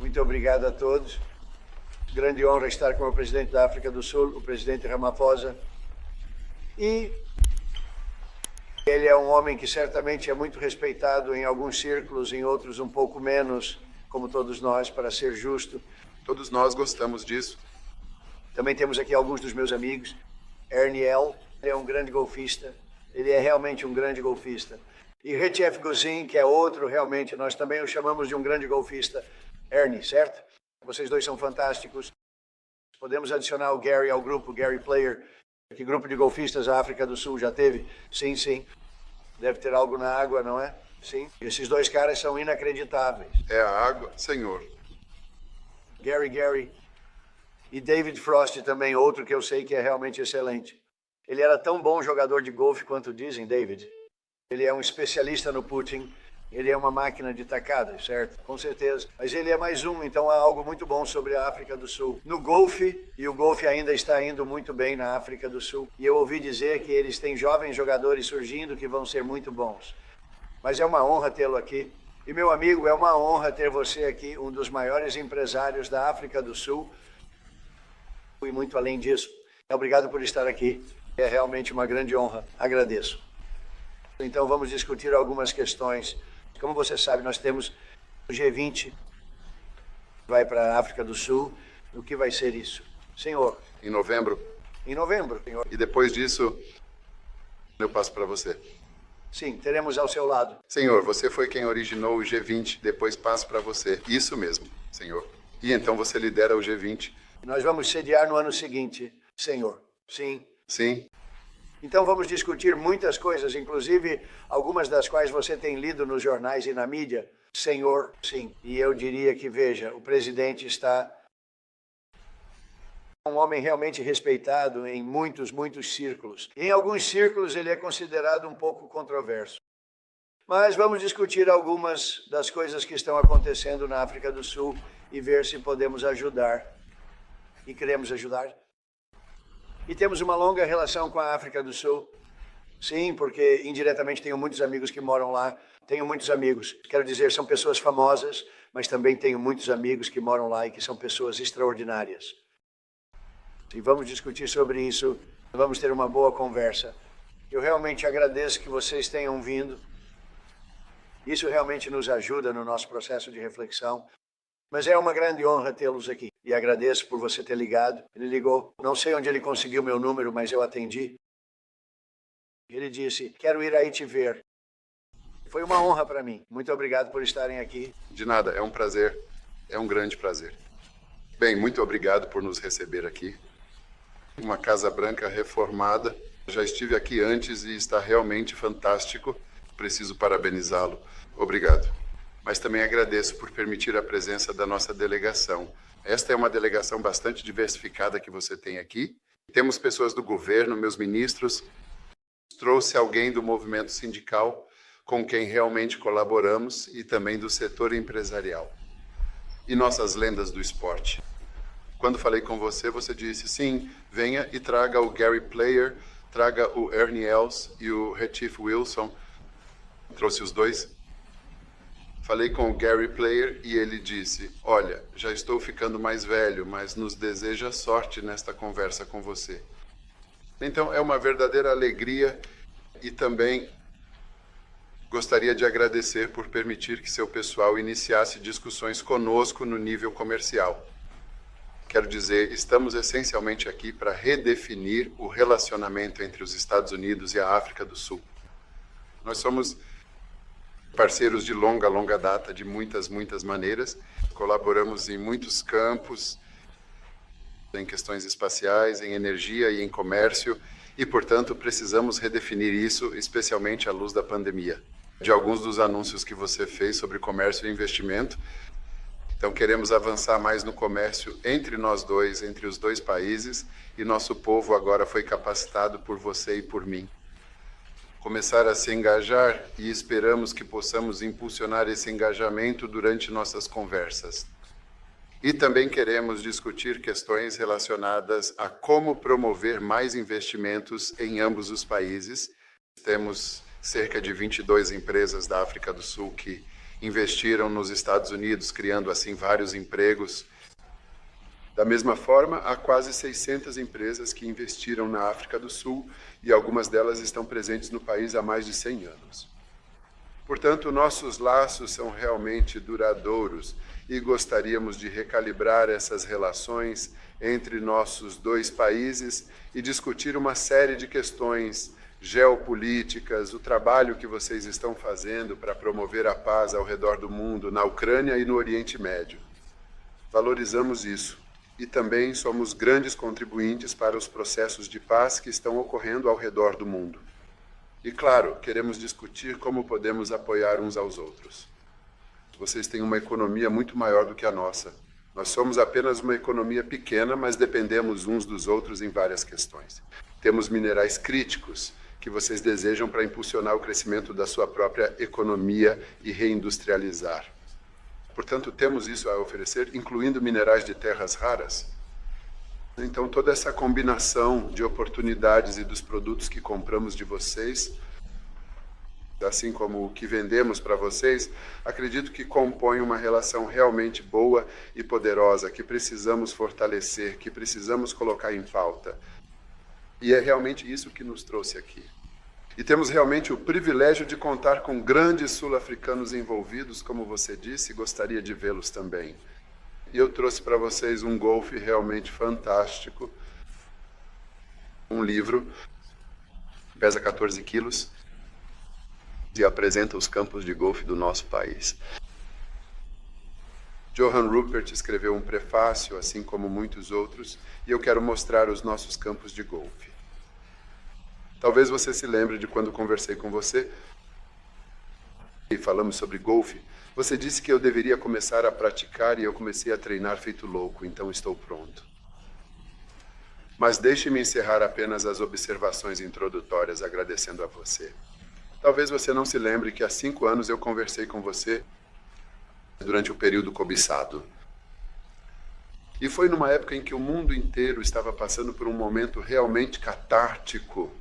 Muito obrigado a todos. Grande honra estar com o presidente da África do Sul, o presidente Ramaphosa. E ele é um homem que certamente é muito respeitado em alguns círculos, em outros um pouco menos, como todos nós, para ser justo. Todos nós gostamos disso. Também temos aqui alguns dos meus amigos. Ernie Els, ele é um grande golfista. Ele é realmente um grande golfista. E Retief Guzin, que é outro, realmente, nós também o chamamos de um grande golfista. Ernie, certo? Vocês dois são fantásticos. Podemos adicionar o Gary ao grupo, Gary Player. Que grupo de golfistas a África do Sul já teve? Sim, sim. Deve ter algo na água, não é? Sim. Esses dois caras são inacreditáveis. É a água, senhor. Gary. E David Frost também, outro que eu sei que é realmente excelente. Ele era tão bom jogador de golfe quanto dizem, David. Ele é um especialista no putting. Ele é uma máquina de tacada, certo? Com certeza. Mas ele é mais um, então há algo muito bom sobre a África do Sul. No golfe, e o golfe ainda está indo muito bem na África do Sul. E eu ouvi dizer que eles têm jovens jogadores surgindo que vão ser muito bons. Mas é uma honra tê-lo aqui. E, meu amigo, é uma honra ter você aqui, um dos maiores empresários da África do Sul. E muito além disso. Obrigado por estar aqui. É realmente uma grande honra. Agradeço. Então vamos discutir algumas questões. Como você sabe, nós temos o G20, vai para a África do Sul. O que vai ser isso? Senhor. Em novembro. Em novembro, senhor. E depois disso, eu passo para você. Sim, teremos ao seu lado. Senhor, você foi quem originou o G20, depois passo para você. Isso mesmo, senhor. E então você lidera o G20. Nós vamos sediar no ano seguinte, senhor. Sim. Sim. Então vamos discutir muitas coisas, inclusive algumas das quais você tem lido nos jornais e na mídia. Senhor, sim. E eu diria que, veja, o presidente está um homem realmente respeitado em muitos círculos. Em alguns círculos ele é considerado um pouco controverso. Mas vamos discutir algumas das coisas que estão acontecendo na África do Sul e ver se podemos ajudar. E queremos ajudar. E temos uma longa relação com a África do Sul. Sim, porque indiretamente tenho muitos amigos que moram lá. Tenho muitos amigos. Quero dizer, são pessoas famosas, mas também tenho muitos amigos que moram lá e que são pessoas extraordinárias. E vamos discutir sobre isso. Vamos ter uma boa conversa. Eu realmente agradeço que vocês tenham vindo. Isso realmente nos ajuda no nosso processo de reflexão. Mas é uma grande honra tê-los aqui. E agradeço por você ter ligado. Ele ligou. Não sei onde ele conseguiu meu número, mas eu atendi. Ele disse, quero ir aí te ver. Foi uma honra para mim. Muito obrigado por estarem aqui. De nada, é um prazer. É um grande prazer. Bem, muito obrigado por nos receber aqui. Uma Casa Branca reformada. Já estive aqui antes e está realmente fantástico. Preciso parabenizá-lo. Obrigado. Mas também agradeço por permitir a presença da nossa delegação. Esta é uma delegação bastante diversificada que você tem aqui. Temos pessoas do governo, meus ministros. Trouxe alguém do movimento sindical com quem realmente colaboramos e também do setor empresarial. E nossas lendas do esporte. Quando falei com você, você disse, sim, venha e traga o Gary Player, traga o Ernie Els e o Retief Wilson. Trouxe os dois. Falei com o Gary Player e ele disse, olha, já estou ficando mais velho, mas nos deseja sorte nesta conversa com você. Então, é uma verdadeira alegria e também gostaria de agradecer por permitir que seu pessoal iniciasse discussões conosco no nível comercial. Quero dizer, estamos essencialmente aqui para redefinir o relacionamento entre os Estados Unidos e a África do Sul. Nós somos parceiros de longa data, de muitas maneiras. Colaboramos em muitos campos, em questões espaciais, em energia e em comércio, e, portanto, precisamos redefinir isso, especialmente à luz da pandemia. De alguns dos anúncios que você fez sobre comércio e investimento. Então, queremos avançar mais no comércio entre nós dois, entre os dois países, e nosso povo agora foi capacitado por você e por mim. Começar a se engajar e esperamos que possamos impulsionar esse engajamento durante nossas conversas. E também queremos discutir questões relacionadas a como promover mais investimentos em ambos os países. Temos cerca de 22 empresas da África do Sul que investiram nos Estados Unidos, criando assim vários empregos. Da mesma forma, há quase 600 empresas que investiram na África do Sul e algumas delas estão presentes no país há mais de 100 anos. Portanto, nossos laços são realmente duradouros e gostaríamos de recalibrar essas relações entre nossos dois países e discutir uma série de questões geopolíticas, o trabalho que vocês estão fazendo para promover a paz ao redor do mundo, na Ucrânia e no Oriente Médio. Valorizamos isso e também somos grandes contribuintes para os processos de paz que estão ocorrendo ao redor do mundo. E, claro, queremos discutir como podemos apoiar uns aos outros. Vocês têm uma economia muito maior do que a nossa. Nós somos apenas uma economia pequena, mas dependemos uns dos outros em várias questões. Temos minerais críticos que vocês desejam para impulsionar o crescimento da sua própria economia e reindustrializar. Portanto, temos isso a oferecer, incluindo minerais de terras raras. Então, toda essa combinação de oportunidades e dos produtos que compramos de vocês, assim como o que vendemos para vocês, acredito que compõe uma relação realmente boa e poderosa, que precisamos fortalecer, que precisamos colocar em pauta. E é realmente isso que nos trouxe aqui. E temos realmente o privilégio de contar com grandes sul-africanos envolvidos, como você disse, e gostaria de vê-los também. E eu trouxe para vocês um golfe realmente fantástico, um livro, pesa 14 quilos, e apresenta os campos de golfe do nosso país. Johann Rupert escreveu um prefácio, assim como muitos outros, e eu quero mostrar os nossos campos de golfe. Talvez você se lembre de quando conversei com você e falamos sobre golfe. Você disse que eu deveria começar a praticar e eu comecei a treinar feito louco, então estou pronto. Mas deixe-me encerrar apenas as observações introdutórias agradecendo a você. Talvez você não se lembre que há 5 anos eu conversei com você durante o período cobiçado. E foi numa época em que o mundo inteiro estava passando por um momento realmente catártico.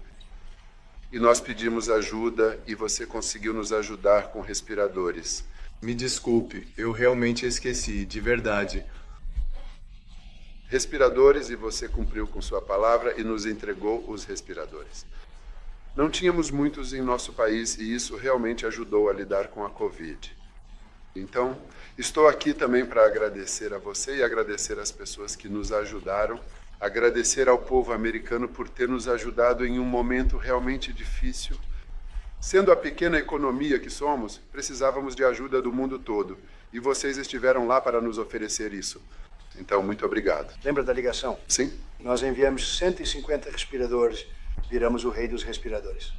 E nós pedimos ajuda e você conseguiu nos ajudar com respiradores. Me desculpe, eu realmente esqueci, de verdade. Respiradores, e você cumpriu com sua palavra e nos entregou os respiradores. Não tínhamos muitos em nosso país e isso realmente ajudou a lidar com a Covid. Então, estou aqui também para agradecer a você e agradecer às pessoas que nos ajudaram, agradecer ao povo americano por ter nos ajudado em um momento realmente difícil. Sendo a pequena economia que somos, precisávamos de ajuda do mundo todo e vocês estiveram lá para nos oferecer isso. Então, muito obrigado. Lembra da ligação? Sim? Nós enviamos 150 respiradores, viramos o rei dos respiradores.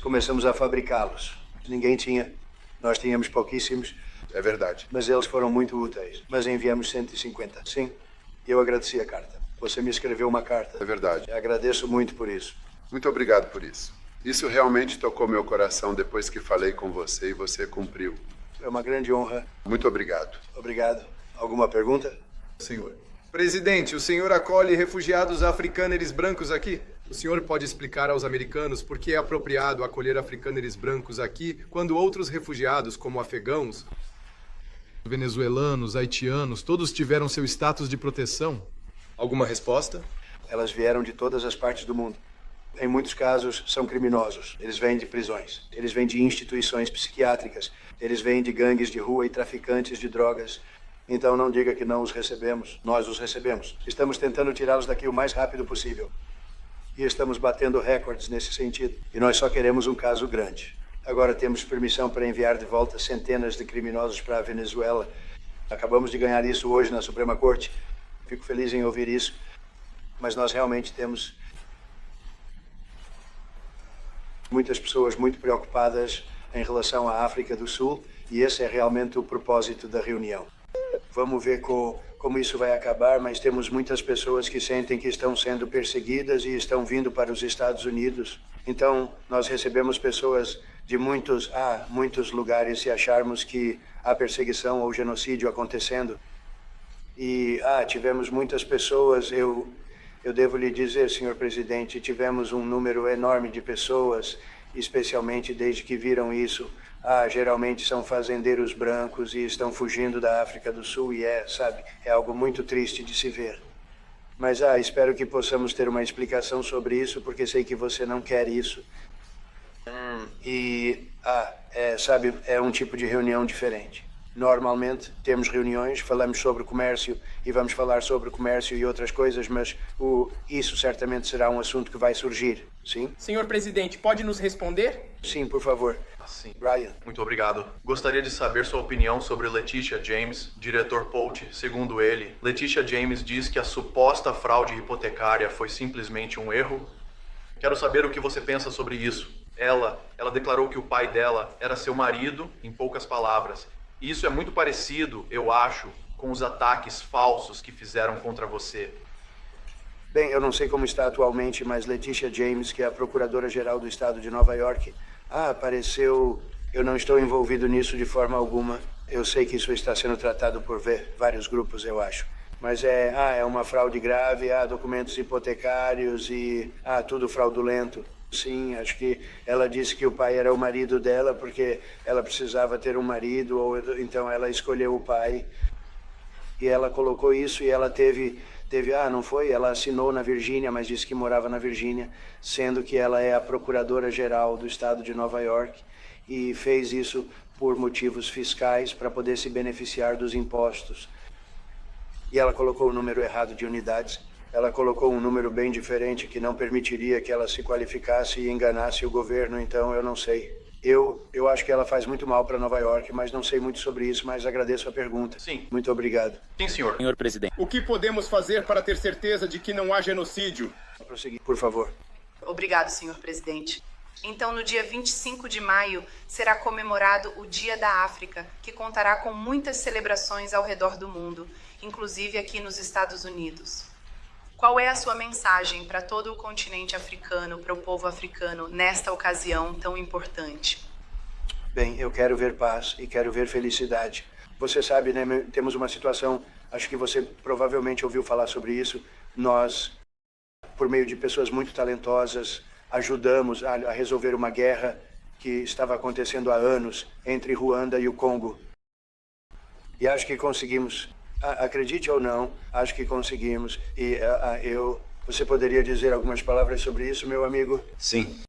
Começamos a fabricá-los. Ninguém tinha, nós tínhamos pouquíssimos. É verdade. Mas eles foram muito úteis. Mas enviamos 150. Sim, eu agradeci a carta. Você me escreveu uma carta. É verdade. Eu agradeço muito por isso. Muito obrigado por isso. Isso realmente tocou meu coração depois que falei com você e você cumpriu. É uma grande honra. Muito obrigado. Obrigado. Alguma pergunta? Senhor. Presidente, o senhor acolhe refugiados africâneres brancos aqui? O senhor pode explicar aos americanos por que é apropriado acolher africâneres brancos aqui, quando outros refugiados, como afegãos, venezuelanos, haitianos, todos tiveram seu status de proteção? Alguma resposta? Elas vieram de todas as partes do mundo. Em muitos casos, são criminosos. Eles vêm de prisões. Eles vêm de instituições psiquiátricas. Eles vêm de gangues de rua e traficantes de drogas. Então não diga que não os recebemos. Nós os recebemos. Estamos tentando tirá-los daqui o mais rápido possível. E estamos batendo recordes nesse sentido. E nós só queremos um caso grande. Agora temos permissão para enviar de volta centenas de criminosos para a Venezuela. Acabamos de ganhar isso hoje na Suprema Corte. Fico feliz em ouvir isso. Mas nós realmente temos muitas pessoas muito preocupadas em relação à África do Sul. E esse é realmente o propósito da reunião. Vamos ver como isso vai acabar, mas temos muitas pessoas que sentem que estão sendo perseguidas e estão vindo para os Estados Unidos. Então, nós recebemos pessoas de muitos lugares se acharmos que há perseguição ou genocídio acontecendo. E tivemos muitas pessoas, eu devo lhe dizer, senhor presidente, tivemos um número enorme de pessoas, especialmente desde que viram isso geralmente são fazendeiros brancos e estão fugindo da África do Sul e sabe, é algo muito triste de se ver. Mas espero que possamos ter uma explicação sobre isso, porque sei que você não quer isso. E, sabe, é um tipo de reunião diferente. Normalmente temos reuniões, falamos sobre comércio e vamos falar sobre comércio e outras coisas, mas isso certamente será um assunto que vai surgir, sim? Senhor presidente, pode nos responder? Sim, por favor. Sim. Ryan. Muito obrigado. Gostaria de saber sua opinião sobre Letitia James, diretor Polt. Segundo ele, Letitia James diz que a suposta fraude hipotecária foi simplesmente um erro. Quero saber o que você pensa sobre isso. Ela declarou que o pai dela era seu marido, em poucas palavras. E isso é muito parecido, eu acho, com os ataques falsos que fizeram contra você. Bem, eu não sei como está atualmente, mas Letitia James, que é a procuradora-geral do estado de Nova York, apareceu... Eu não estou envolvido nisso de forma alguma. Eu sei que isso está sendo tratado por vários grupos, eu acho. Mas é uma fraude grave, há documentos hipotecários e tudo fraudulento. Sim, acho que ela disse que o pai era o marido dela porque ela precisava ter um marido, ou então ela escolheu o pai. E ela colocou isso e ela teve, não foi? Ela assinou na Virgínia, mas disse que morava na Virgínia, sendo que ela é a procuradora-geral do estado de Nova York e fez isso por motivos fiscais para poder se beneficiar dos impostos. E ela colocou o número errado de unidades. Ela colocou um número bem diferente que não permitiria que ela se qualificasse e enganasse o governo, então eu não sei. Eu acho que ela faz muito mal para Nova York, mas não sei muito sobre isso, mas agradeço a pergunta. Sim. Muito obrigado. Sim, senhor. Senhor presidente. O que podemos fazer para ter certeza de que não há genocídio? Prosseguir, por favor. Obrigado, senhor presidente. Então, no dia 25 de maio, será comemorado o Dia da África, que contará com muitas celebrações ao redor do mundo, inclusive aqui nos Estados Unidos. Qual é a sua mensagem para todo o continente africano, para o povo africano, nesta ocasião tão importante? Bem, eu quero ver paz e quero ver felicidade. Você sabe, né, temos uma situação, acho que você provavelmente ouviu falar sobre isso. Nós, por meio de pessoas muito talentosas, ajudamos a resolver uma guerra que estava acontecendo há anos entre Ruanda e o Congo. E acho que conseguimos. Acredite ou não, acho que conseguimos. E você poderia dizer algumas palavras sobre isso, meu amigo? Sim.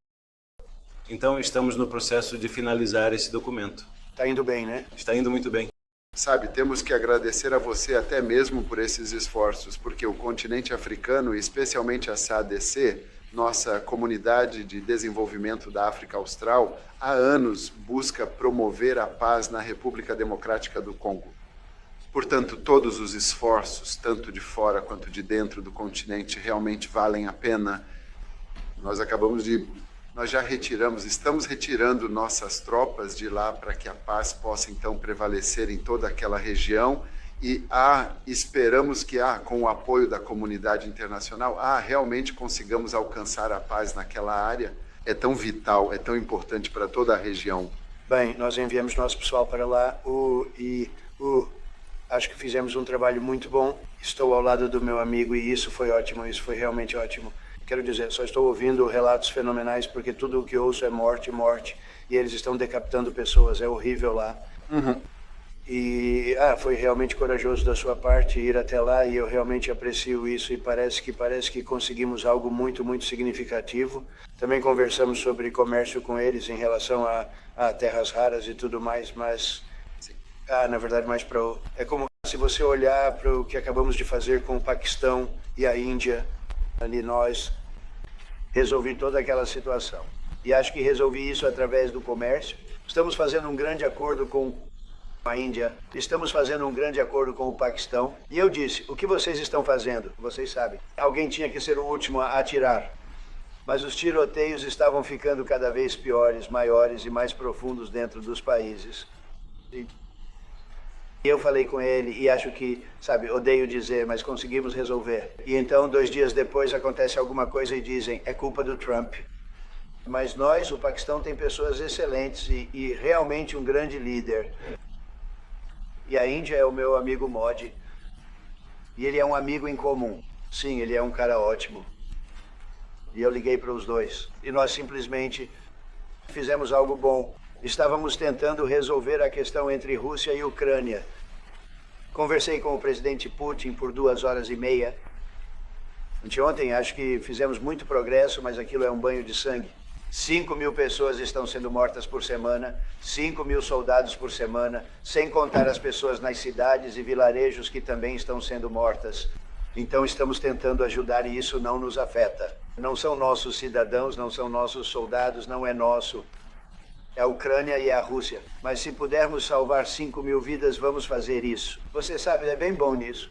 Então estamos no processo de finalizar esse documento. Está indo bem, né? Está indo muito bem. Sabe, temos que agradecer a você até mesmo por esses esforços, porque o continente africano, especialmente a SADC, nossa comunidade de desenvolvimento da África Austral, há anos busca promover a paz na República Democrática do Congo. Portanto, todos os esforços, tanto de fora quanto de dentro do continente, realmente valem a pena. Nós já estamos retirando nossas tropas de lá para que a paz possa então prevalecer em toda aquela região e esperamos que com o apoio da comunidade internacional, realmente consigamos alcançar a paz naquela área. É tão vital, é tão importante para toda a região. Bem, nós enviamos nosso pessoal para lá acho que fizemos um trabalho muito bom. Estou ao lado do meu amigo e isso foi ótimo, isso foi realmente ótimo. Quero dizer, só estou ouvindo relatos fenomenais porque tudo o que ouço é morte, morte. E eles estão decapitando pessoas, é horrível lá. E foi realmente corajoso da sua parte ir até lá e eu realmente aprecio isso e parece que conseguimos algo muito, muito significativo. Também conversamos sobre comércio com eles em relação a terras raras e tudo mais, mas... na verdade, mais é como se você olhar para o que acabamos de fazer com o Paquistão e a Índia, e nós resolvi toda aquela situação. E acho que resolvi isso através do comércio. Estamos fazendo um grande acordo com a Índia, estamos fazendo um grande acordo com o Paquistão. E eu disse, o que vocês estão fazendo? Vocês sabem, alguém tinha que ser o último a atirar. Mas os tiroteios estavam ficando cada vez piores, maiores e mais profundos dentro dos países. E eu falei com ele e acho que, odeio dizer, mas conseguimos resolver. E então, 2 dias depois, acontece alguma coisa e dizem, é culpa do Trump. Mas nós, o Paquistão, tem pessoas excelentes e realmente um grande líder. E a Índia é o meu amigo Modi. E ele é um amigo em comum. Sim, ele é um cara ótimo. E eu liguei para os dois. E nós simplesmente fizemos algo bom. Estávamos tentando resolver a questão entre Rússia e Ucrânia. Conversei com o presidente Putin por 2 horas e meia. Anteontem, acho que fizemos muito progresso, mas aquilo é um banho de sangue. 5.000 pessoas estão sendo mortas por semana, 5.000 soldados por semana, sem contar as pessoas nas cidades e vilarejos que também estão sendo mortas. Então estamos tentando ajudar e isso não nos afeta. Não são nossos cidadãos, não são nossos soldados, não é nosso. É a Ucrânia e a Rússia. Mas se pudermos salvar 5.000 vidas, vamos fazer isso. Você sabe, ele é bem bom nisso.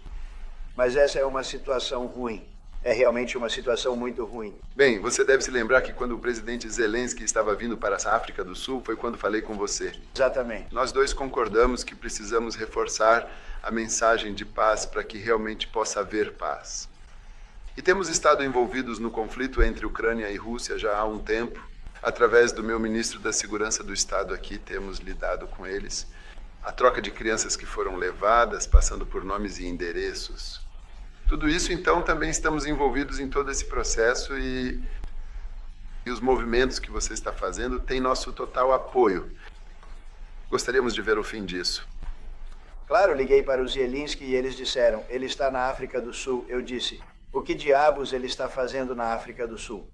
Mas essa é uma situação ruim. É realmente uma situação muito ruim. Bem, você deve se lembrar que quando o presidente Zelensky estava vindo para a África do Sul, foi quando falei com você. Exatamente. Nós dois concordamos que precisamos reforçar a mensagem de paz para que realmente possa haver paz. E temos estado envolvidos no conflito entre Ucrânia e Rússia já há um tempo. Através do meu ministro da Segurança do Estado aqui, temos lidado com eles. A troca de crianças que foram levadas, passando por nomes e endereços. Tudo isso, então, também estamos envolvidos em todo esse processo e os movimentos que você está fazendo têm nosso total apoio. Gostaríamos de ver o fim disso. Claro, liguei para o Zelensky e eles disseram, ele está na África do Sul. Eu disse, o que diabos ele está fazendo na África do Sul?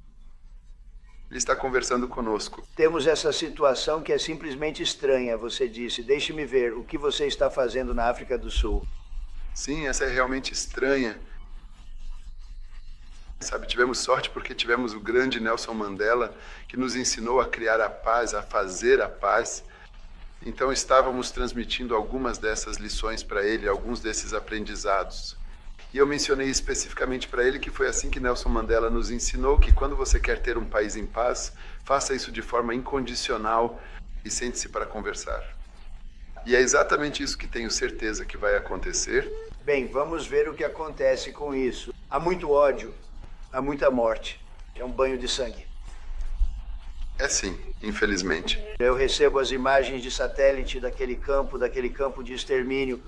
Ele está conversando conosco. Temos essa situação que é simplesmente estranha, você disse. Deixe-me ver, o que você está fazendo na África do Sul? Sim, essa é realmente estranha. Sabe, tivemos sorte porque tivemos o grande Nelson Mandela, que nos ensinou a criar a paz, a fazer a paz. Então estávamos transmitindo algumas dessas lições para ele, alguns desses aprendizados. E eu mencionei especificamente para ele que foi assim que Nelson Mandela nos ensinou que quando você quer ter um país em paz, faça isso de forma incondicional e sente-se para conversar. E é exatamente isso que tenho certeza que vai acontecer. Bem, vamos ver o que acontece com isso. Há muito ódio, há muita morte. É um banho de sangue. É sim, infelizmente. Eu recebo as imagens de satélite daquele campo de extermínio.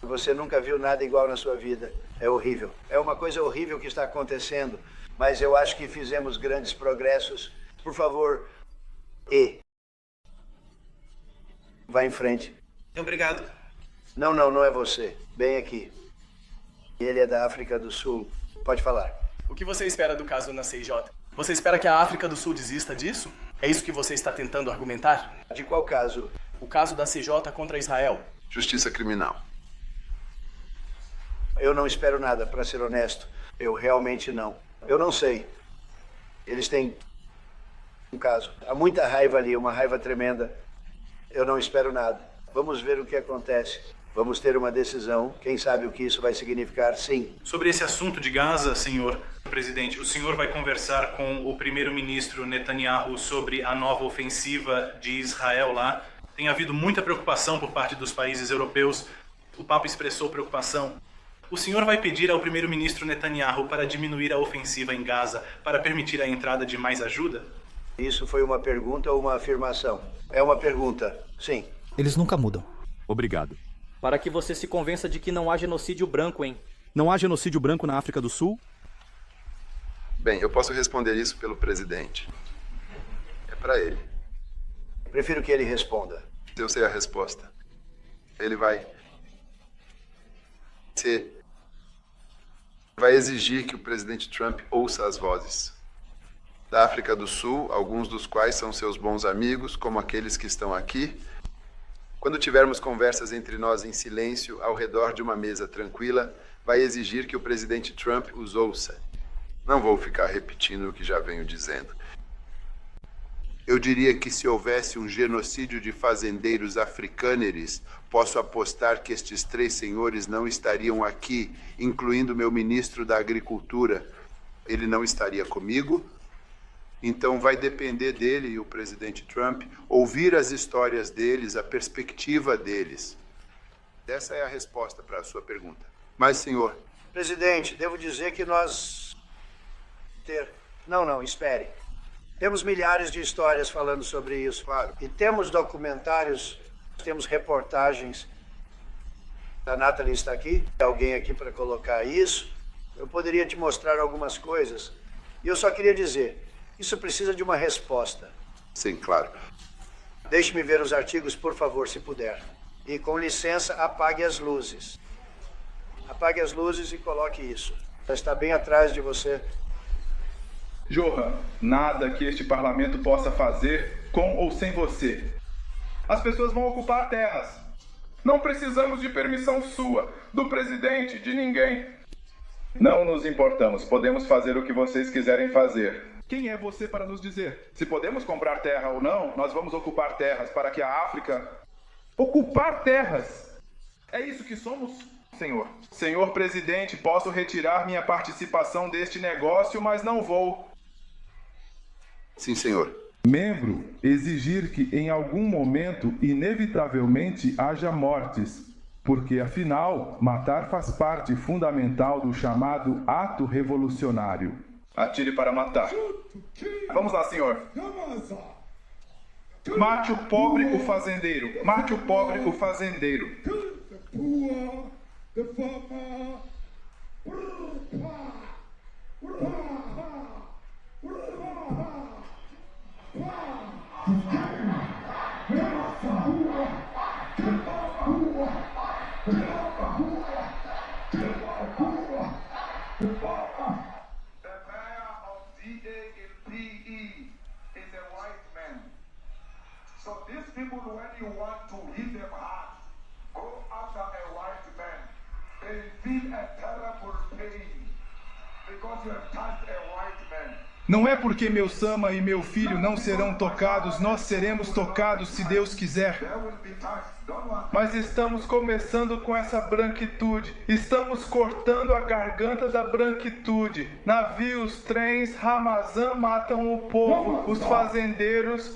Você nunca viu nada igual na sua vida. É horrível. É uma coisa horrível que está acontecendo. Mas eu acho que fizemos grandes progressos. Por favor, vá em frente. Obrigado. Não é você. Bem aqui. Ele é da África do Sul. Pode falar. O que você espera do caso na CIJ? Você espera que a África do Sul desista disso? É isso que você está tentando argumentar? De qual caso? O caso da CIJ contra Israel. Justiça criminal. Eu não espero nada, para ser honesto. Eu realmente não. Eu não sei. Eles têm um caso. Há muita raiva ali, uma raiva tremenda. Eu não espero nada. Vamos ver o que acontece. Vamos ter uma decisão. Quem sabe o que isso vai significar, sim. Sobre esse assunto de Gaza, senhor presidente, o senhor vai conversar com o primeiro-ministro Netanyahu sobre a nova ofensiva de Israel lá? Tem havido muita preocupação por parte dos países europeus. O Papa expressou preocupação. O senhor vai pedir ao primeiro-ministro Netanyahu para diminuir a ofensiva em Gaza, para permitir a entrada de mais ajuda? Isso foi uma pergunta ou uma afirmação? É uma pergunta, sim. Eles nunca mudam. Obrigado. Para que você se convença de que não há genocídio branco, hein? Não há genocídio branco na África do Sul? Bem, eu posso responder isso pelo presidente. É para ele. Prefiro que ele responda. Eu sei a resposta. Ele vai exigir que o presidente Trump ouça as vozes da África do Sul, alguns dos quais são seus bons amigos, como aqueles que estão aqui. Quando tivermos conversas entre nós em silêncio, ao redor de uma mesa tranquila, vai exigir que o presidente Trump os ouça. Não vou ficar repetindo o que já venho dizendo. Eu diria que se houvesse um genocídio de fazendeiros africâneres, posso apostar que estes 3 senhores não estariam aqui, incluindo meu ministro da Agricultura. Ele não estaria comigo. Então vai depender dele e o presidente Trump ouvir as histórias deles, a perspectiva deles. Essa é a resposta para a sua pergunta. Mas, senhor... Presidente, devo dizer que nós... Não, espere. Temos milhares de histórias falando sobre isso. Claro. E temos documentários, temos reportagens. A Nathalie está aqui, tem alguém aqui para colocar isso. Eu poderia te mostrar algumas coisas. E eu só queria dizer, isso precisa de uma resposta. Sim, claro. Deixe-me ver os artigos, por favor, se puder. E, com licença, apague as luzes. Apague as luzes e coloque isso. Está bem atrás de você. Johan, nada que este parlamento possa fazer com ou sem você. As pessoas vão ocupar terras. Não precisamos de permissão sua, do presidente, de ninguém. Não nos importamos. Podemos fazer o que vocês quiserem fazer. Quem é você para nos dizer? Se podemos comprar terra ou não, nós vamos ocupar terras para que a África... Ocupar terras! É isso que somos, senhor. Senhor presidente, posso retirar minha participação deste negócio, mas não vou. Sim, senhor. Membro, exigir que em algum momento, inevitavelmente, haja mortes, porque, afinal, matar faz parte fundamental do chamado ato revolucionário. Atire para matar. Vamos lá, senhor. Mate o pobre, o fazendeiro. Mate o pobre, o fazendeiro. Não é porque meu Sama e meu filho não serão tocados, nós seremos tocados se Deus quiser. Mas estamos começando com essa branquitude. Estamos cortando a garganta da branquitude. Navios, trens, Ramazan matam o povo, os fazendeiros.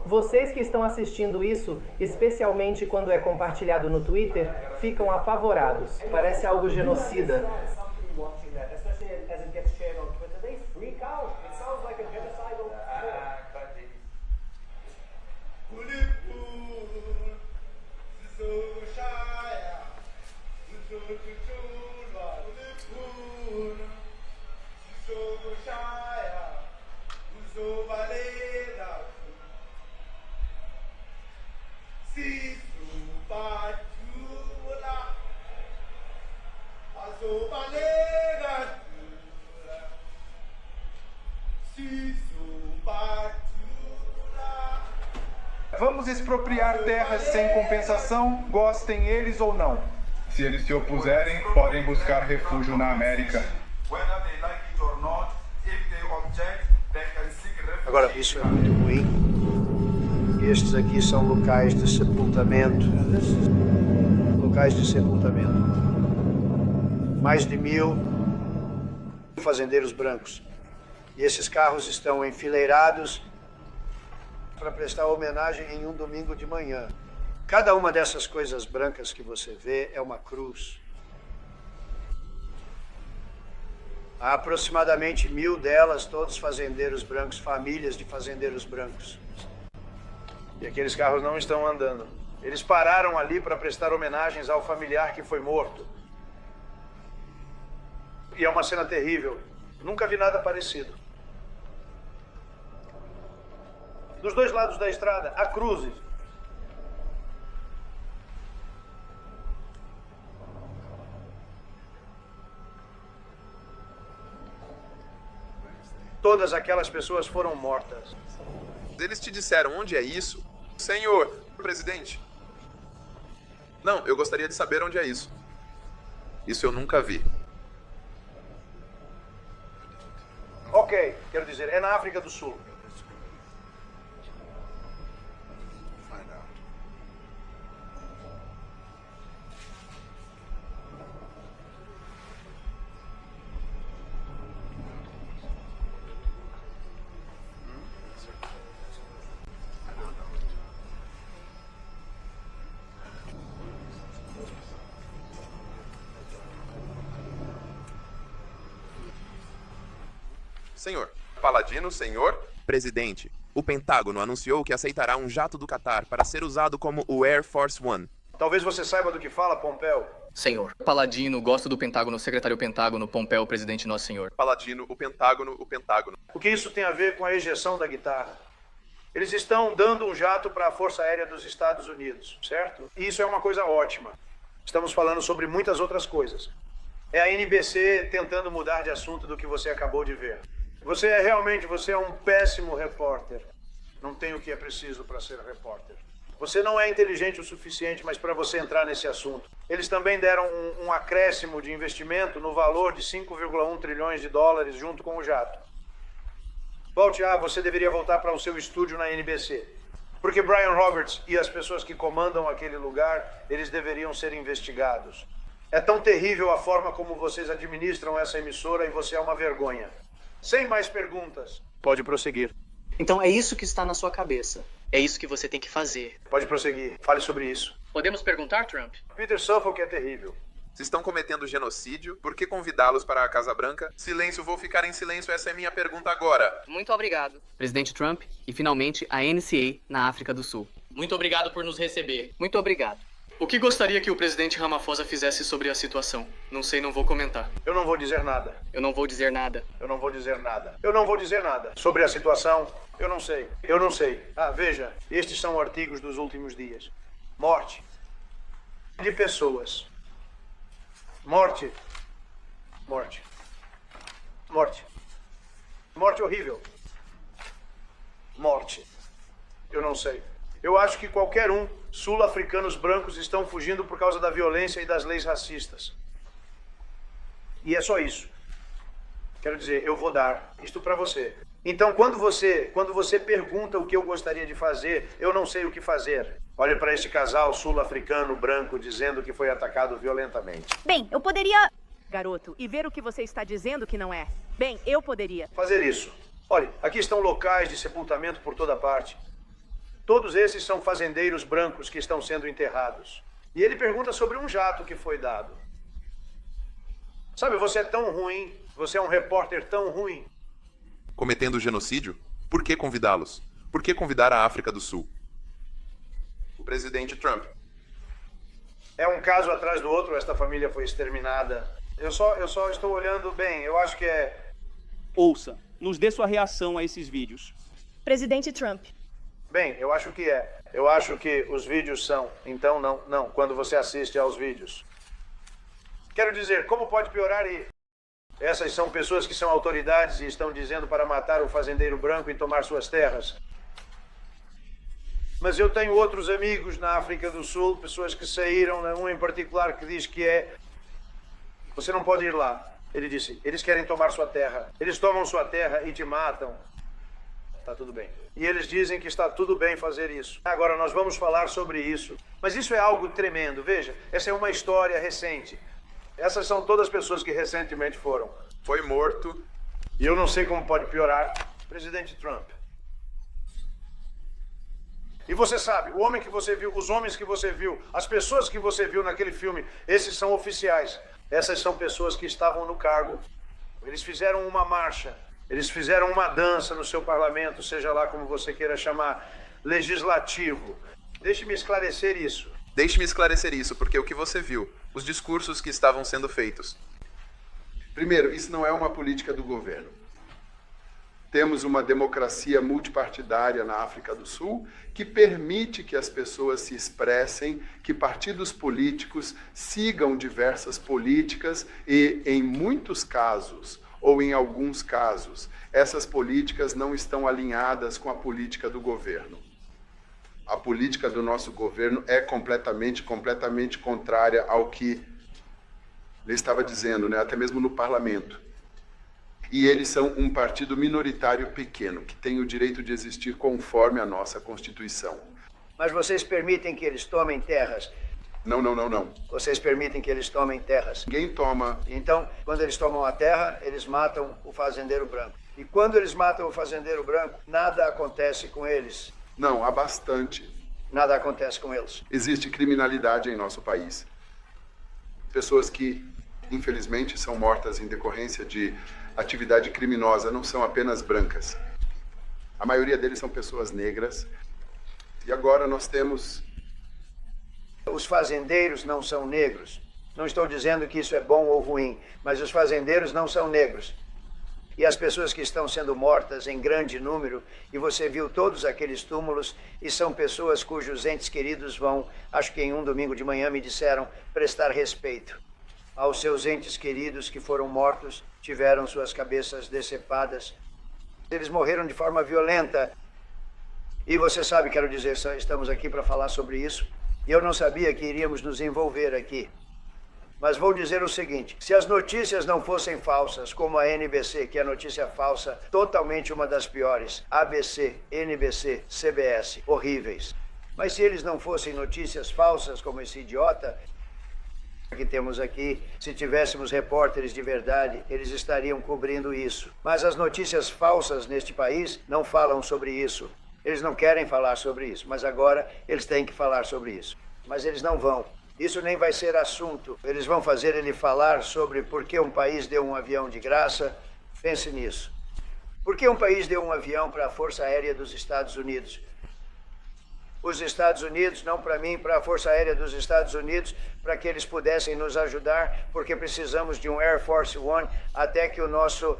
Vocês que estão assistindo isso, especialmente quando é compartilhado no Twitter, ficam apavorados. Parece algo genocida. Vamos expropriar terras sem compensação, gostem eles ou não. Se eles se opuserem, podem buscar refúgio na América. Agora, isso é muito ruim. Estes aqui são locais de sepultamento. Locais de sepultamento. Mais de 1000 fazendeiros brancos. E esses carros estão enfileirados para prestar homenagem em um domingo de manhã. Cada uma dessas coisas brancas que você vê é uma cruz. Há aproximadamente 1000 delas, todos fazendeiros brancos, famílias de fazendeiros brancos. E aqueles carros não estão andando. Eles pararam ali para prestar homenagens ao familiar que foi morto. E é uma cena terrível. Nunca vi nada parecido. Dos dois lados da estrada, há cruzes. Todas aquelas pessoas foram mortas. Eles te disseram onde é isso? Senhor presidente. Não, eu gostaria de saber onde é isso. Isso eu nunca vi. Ok, quero dizer, é na África do Sul. Senhor. Paladino, senhor. Presidente, o Pentágono anunciou que aceitará um jato do Catar para ser usado como o Air Force One. Talvez você saiba do que fala, Pompeu. Senhor. Paladino, gosto do Pentágono, secretário Pentágono, Pompeu, presidente Nosso Senhor. Paladino, o Pentágono, o Pentágono. O que isso tem a ver com a ejeção da guitarra? Eles estão dando um jato para a Força Aérea dos Estados Unidos, certo? E isso é uma coisa ótima. Estamos falando sobre muitas outras coisas. É a NBC tentando mudar de assunto do que você acabou de ver. Você é um péssimo repórter. Não tem o que é preciso para ser repórter. Você não é inteligente o suficiente, mas para você entrar nesse assunto. Eles também deram um acréscimo de investimento no valor de 5,1 trilhões de dólares junto com o jato. Volte você deveria voltar para o seu estúdio na NBC. Porque Brian Roberts e as pessoas que comandam aquele lugar, eles deveriam ser investigados. É tão terrível a forma como vocês administram essa emissora e você é uma vergonha. Sem mais perguntas. Pode prosseguir. Então é isso que está na sua cabeça. É isso que você tem que fazer. Pode prosseguir. Fale sobre isso. Podemos perguntar, Trump? Peter Suffolk é terrível. Se estão cometendo genocídio, por que convidá-los para a Casa Branca? Silêncio, vou ficar em silêncio, essa é minha pergunta agora. Muito obrigado. Presidente Trump e, finalmente, a NCA na África do Sul. Muito obrigado por nos receber. Muito obrigado. O que gostaria que o presidente Ramaphosa fizesse sobre a situação? Não sei, não vou comentar. Eu não vou dizer nada. Eu não vou dizer nada. Eu não vou dizer nada. Eu não vou dizer nada. Sobre a situação, eu não sei. Eu não sei. Veja, estes são artigos dos últimos dias. Morte de pessoas. Morte. Morte. Morte. Morte horrível. Morte. Eu não sei. Eu acho que qualquer sul-africanos brancos estão fugindo por causa da violência e das leis racistas. E é só isso. Quero dizer, eu vou dar isto para você. Então, quando você pergunta o que eu gostaria de fazer, eu não sei o que fazer. Olhe para este casal sul-africano branco dizendo que foi atacado violentamente. Bem, eu poderia... Garoto, e ver o que você está dizendo que não é. Bem, eu poderia. Fazer isso. Olhe, aqui estão locais de sepultamento por toda parte. Todos esses são fazendeiros brancos que estão sendo enterrados. E ele pergunta sobre um jato que foi dado. Sabe, você é tão ruim, você é um repórter tão ruim. Cometendo genocídio? Por que convidá-los? Por que convidar a África do Sul? O presidente Trump. É um caso atrás do outro, esta família foi exterminada. Eu só estou olhando bem, eu acho que é... Ouça, nos dê sua reação a esses vídeos. Presidente Trump. Bem, eu acho que é. Eu acho que os vídeos são. Então, não. Quando você assiste aos vídeos. Quero dizer, como pode piorar e... Essas são pessoas que são autoridades e estão dizendo para matar o fazendeiro branco e tomar suas terras. Mas eu tenho outros amigos na África do Sul, pessoas que saíram, um em particular que diz que é... Você não pode ir lá. Ele disse, eles querem tomar sua terra. Eles tomam sua terra e te matam. Está tudo bem. E eles dizem que está tudo bem fazer isso. Agora nós vamos falar sobre isso. Mas isso é algo tremendo. Veja, essa é uma história recente. Essas são todas as pessoas que recentemente foram. Foi morto. E eu não sei como pode piorar. Presidente Trump. E você sabe, o homem que você viu, os homens que você viu, as pessoas que você viu naquele filme, esses são oficiais. Essas são pessoas que estavam no cargo. Eles fizeram uma marcha. Eles fizeram uma dança no seu parlamento, seja lá como você queira chamar, legislativo. Deixe-me esclarecer isso. Deixe-me esclarecer isso, porque o que você viu, os discursos que estavam sendo feitos. Primeiro, isso não é uma política do governo. Temos uma democracia multipartidária na África do Sul que permite que as pessoas se expressem, que partidos políticos sigam diversas políticas e, em muitos casos, ou em alguns casos, essas políticas não estão alinhadas com a política do governo. A política do nosso governo é completamente contrária ao que ele estava dizendo, né? Até mesmo no parlamento. E eles são um partido minoritário pequeno, que tem o direito de existir conforme a nossa Constituição. Mas vocês permitem que eles tomem terras? Não. Vocês permitem que eles tomem terras? Ninguém toma. Então, quando eles tomam a terra, eles matam o fazendeiro branco. E quando eles matam o fazendeiro branco, nada acontece com eles. Não, há bastante. Nada acontece com eles. Existe criminalidade em nosso país. Pessoas que, infelizmente, são mortas em decorrência de atividade criminosa não são apenas brancas. A maioria deles são pessoas negras. E agora nós temos... Os fazendeiros não são negros. Não estou dizendo que isso é bom ou ruim, mas os fazendeiros não são negros. E as pessoas que estão sendo mortas em grande número, e você viu todos aqueles túmulos, e são pessoas cujos entes queridos vão, acho que em um domingo de manhã me disseram, prestar respeito aos seus entes queridos que foram mortos, tiveram suas cabeças decepadas. Eles morreram de forma violenta. E você sabe, quero dizer, estamos aqui para falar sobre isso. E eu não sabia que iríamos nos envolver aqui. Mas vou dizer o seguinte, se as notícias não fossem falsas, como a NBC, que é notícia falsa, totalmente uma das piores, ABC, NBC, CBS, horríveis. Mas se eles não fossem notícias falsas, como esse idiota que temos aqui, se tivéssemos repórteres de verdade, eles estariam cobrindo isso. Mas as notícias falsas neste país não falam sobre isso. Eles não querem falar sobre isso, mas agora eles têm que falar sobre isso. Mas eles não vão. Isso nem vai ser assunto. Eles vão fazer ele falar sobre por que um país deu um avião de graça. Pense nisso. Por que um país deu um avião para a Força Aérea dos Estados Unidos? Os Estados Unidos, não para mim, para a Força Aérea dos Estados Unidos, para que eles pudessem nos ajudar, porque precisamos de um Air Force One até que o nosso...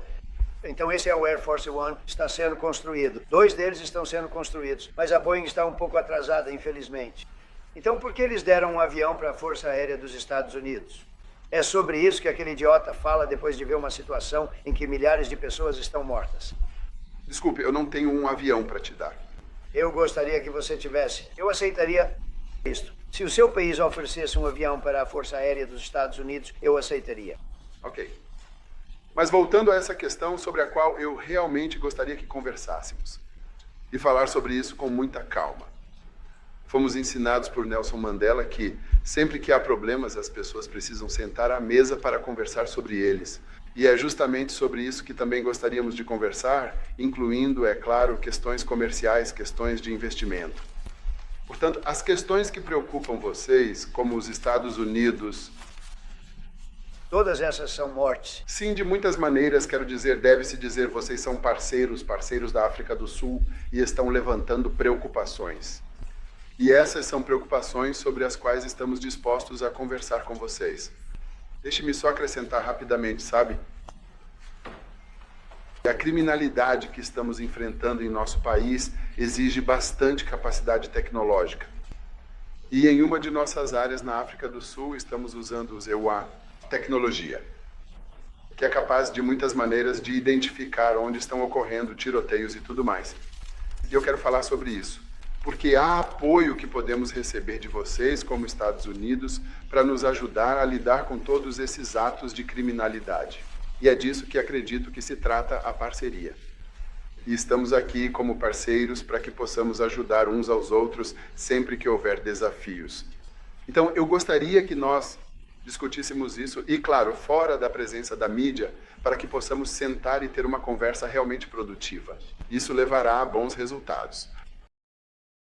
Então esse é o Air Force One, está sendo construído. 2 deles estão sendo construídos, mas a Boeing está um pouco atrasada, infelizmente. Então, por que eles deram um avião para a Força Aérea dos Estados Unidos? É sobre isso que aquele idiota fala depois de ver uma situação em que milhares de pessoas estão mortas. Desculpe, eu não tenho um avião para te dar. Eu gostaria que você tivesse. Eu aceitaria isto. Se o seu país oferecesse um avião para a Força Aérea dos Estados Unidos, eu aceitaria. Ok. Mas voltando a essa questão sobre a qual eu realmente gostaria que conversássemos. E falar sobre isso com muita calma. Fomos ensinados por Nelson Mandela que, sempre que há problemas, as pessoas precisam sentar à mesa para conversar sobre eles. E é justamente sobre isso que também gostaríamos de conversar, incluindo, é claro, questões comerciais, questões de investimento. Portanto, as questões que preocupam vocês, como os Estados Unidos... Todas essas são mortes. Sim, de muitas maneiras, quero dizer, deve-se dizer, vocês são parceiros da África do Sul e estão levantando preocupações. E essas são preocupações sobre as quais estamos dispostos a conversar com vocês. Deixe-me só acrescentar rapidamente, sabe? A criminalidade que estamos enfrentando em nosso país exige bastante capacidade tecnológica. E em uma de nossas áreas na África do Sul, estamos usando o EUA, tecnologia, que é capaz de muitas maneiras de identificar onde estão ocorrendo tiroteios e tudo mais. E eu quero falar sobre isso. Porque há apoio que podemos receber de vocês, como Estados Unidos, para nos ajudar a lidar com todos esses atos de criminalidade. E é disso que acredito que se trata a parceria. E estamos aqui como parceiros para que possamos ajudar uns aos outros sempre que houver desafios. Então, eu gostaria que nós discutíssemos isso, e claro, fora da presença da mídia, para que possamos sentar e ter uma conversa realmente produtiva. Isso levará a bons resultados.